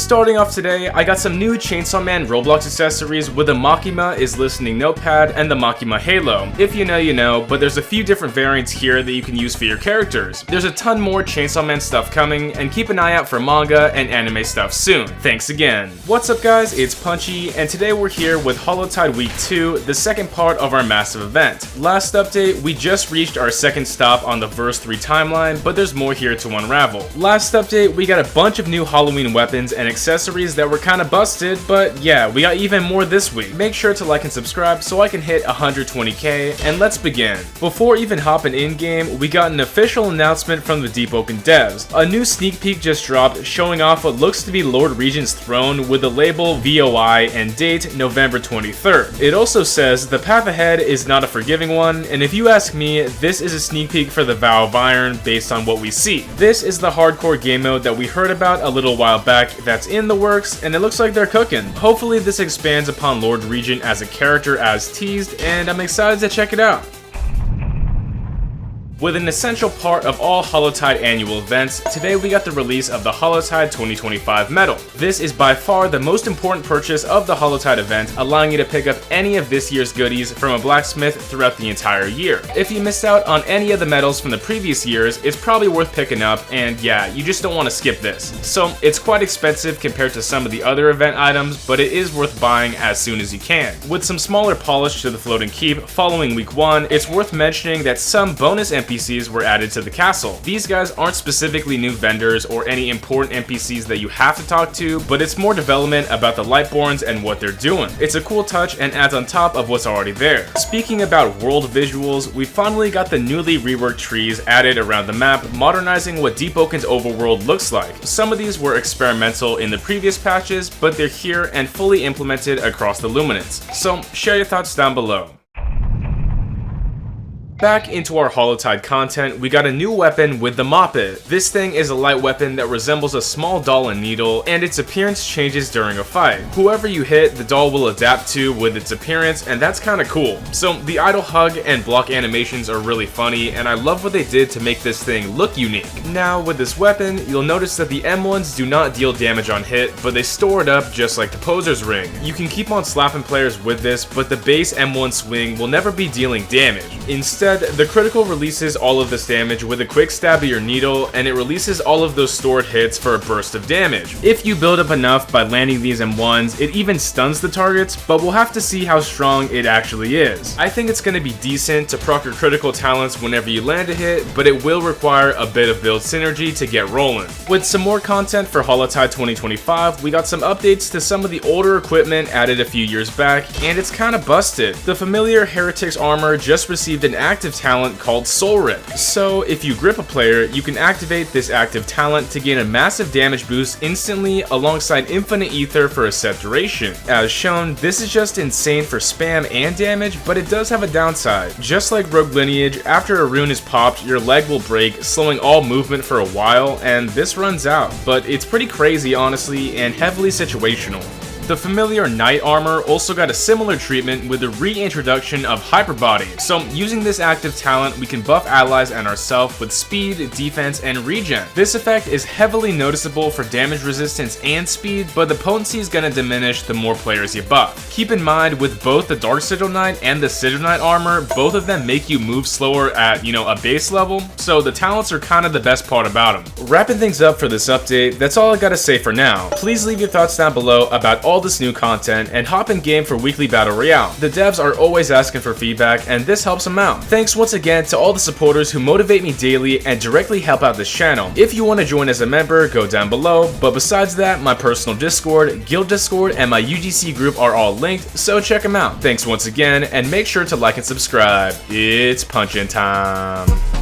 starting off today, I got some new Chainsaw Man Roblox accessories with the Makima is Listening Notepad and the Makima Halo. If you know, you know, but there's a few different variants here that you can use for your characters. There's a ton more Chainsaw Man stuff coming, and keep an eye out for manga and anime stuff soon. Thanks again. What's up guys, it's Punchy, and today we're here with Hallowtide Week 2, the second part of our massive event. Last update, we just reached our second stop on the Verse 3 timeline, but there's more here to unravel. Last update, we got a bunch of new Halloween weapons and accessories that were kinda busted, but yeah, we got even more this week. Make sure to like and subscribe so I can hit 120k, and let's begin. Before even hopping in game, we got an official announcement from the Deepwoken devs. A new sneak peek just dropped showing off what looks to be Lord Regent's throne with the label VOI and date November 23rd. It also says the path ahead is not a forgiving one, and if you ask me, this is a sneak peek for the Vow of Iron based on what we see. This is the hardcore game mode that we heard about a little while back that's in the works, and it looks like they're cooking. Hopefully this expands upon Lord Regent as a character as teased, and I'm excited to check it out. With an essential part of all Hallowtide annual events, today we got the release of the Hallowtide 2025 medal. This is by far the most important purchase of the Hallowtide event, allowing you to pick up any of this year's goodies from a blacksmith throughout the entire year. If you missed out on any of the medals from the previous years, it's probably worth picking up, and yeah, you just don't want to skip this. So it's quite expensive compared to some of the other event items, but it is worth buying as soon as you can. With some smaller polish to the floating keep following week 1, it's worth mentioning that some bonus NPCs were added to the castle. These guys aren't specifically new vendors or any important NPCs that you have to talk to, but it's more development about the Lightborns and what they're doing. It's a cool touch and adds on top of what's already there. Speaking about world visuals, we finally got the newly reworked trees added around the map, modernizing what Deepwoken's overworld looks like. Some of these were experimental in the previous patches, but they're here and fully implemented across the Luminance. So share your thoughts down below. Back into our Hallowtide content, we got a new weapon with the Moppet. This thing is a light weapon that resembles a small doll and needle, and its appearance changes during a fight. Whoever you hit, the doll will adapt to with its appearance, and that's kinda cool. So the idle hug and block animations are really funny, and I love what they did to make this thing look unique. Now with this weapon, you'll notice that the M1s do not deal damage on hit, but they store it up just like the Poser's Ring. You can keep on slapping players with this, but the base M1 swing will never be dealing damage. Instead, the critical releases all of this damage with a quick stab of your needle, and it releases all of those stored hits for a burst of damage. If you build up enough by landing these M1s, it even stuns the targets, but we'll have to see how strong it actually is. I think it's going to be decent to proc your critical talents whenever you land a hit, but it will require a bit of build synergy to get rolling. With some more content for Hallowtide 2025, we got some updates to some of the older equipment added a few years back, and it's kinda busted. The familiar Heretic's armor just received an active talent called Soul Rip. So if you grip a player, you can activate this active talent to gain a massive damage boost instantly alongside infinite ether for a set duration. As shown, this is just insane for spam and damage, but it does have a downside. Just like Rogue Lineage, after a rune is popped, your leg will break, slowing all movement for a while, and this runs out. But it's pretty crazy honestly, and heavily situational. The familiar Knight armor also got a similar treatment with the reintroduction of Hyper Body. So using this active talent, we can buff allies and ourselves with speed, defense, and regen. This effect is heavily noticeable for damage resistance and speed, but the potency is going to diminish the more players you buff. Keep in mind with both the Dark Sigil Knight and the Sigil Knight armor, both of them make you move slower at, a base level, so the talents are kind of the best part about them. Wrapping things up for this update, that's all I gotta say for now. Please leave your thoughts down below about all this new content and hop in game for weekly battle royale. The devs are always asking for feedback, and this helps them out. Thanks once again to all the supporters who motivate me daily and directly help out this channel. If you want to join as a member, go down below, but besides that, my personal Discord, guild Discord, and my UGC group are all linked, so check them out. Thanks once again, and make sure to like and subscribe. It's punchin' time.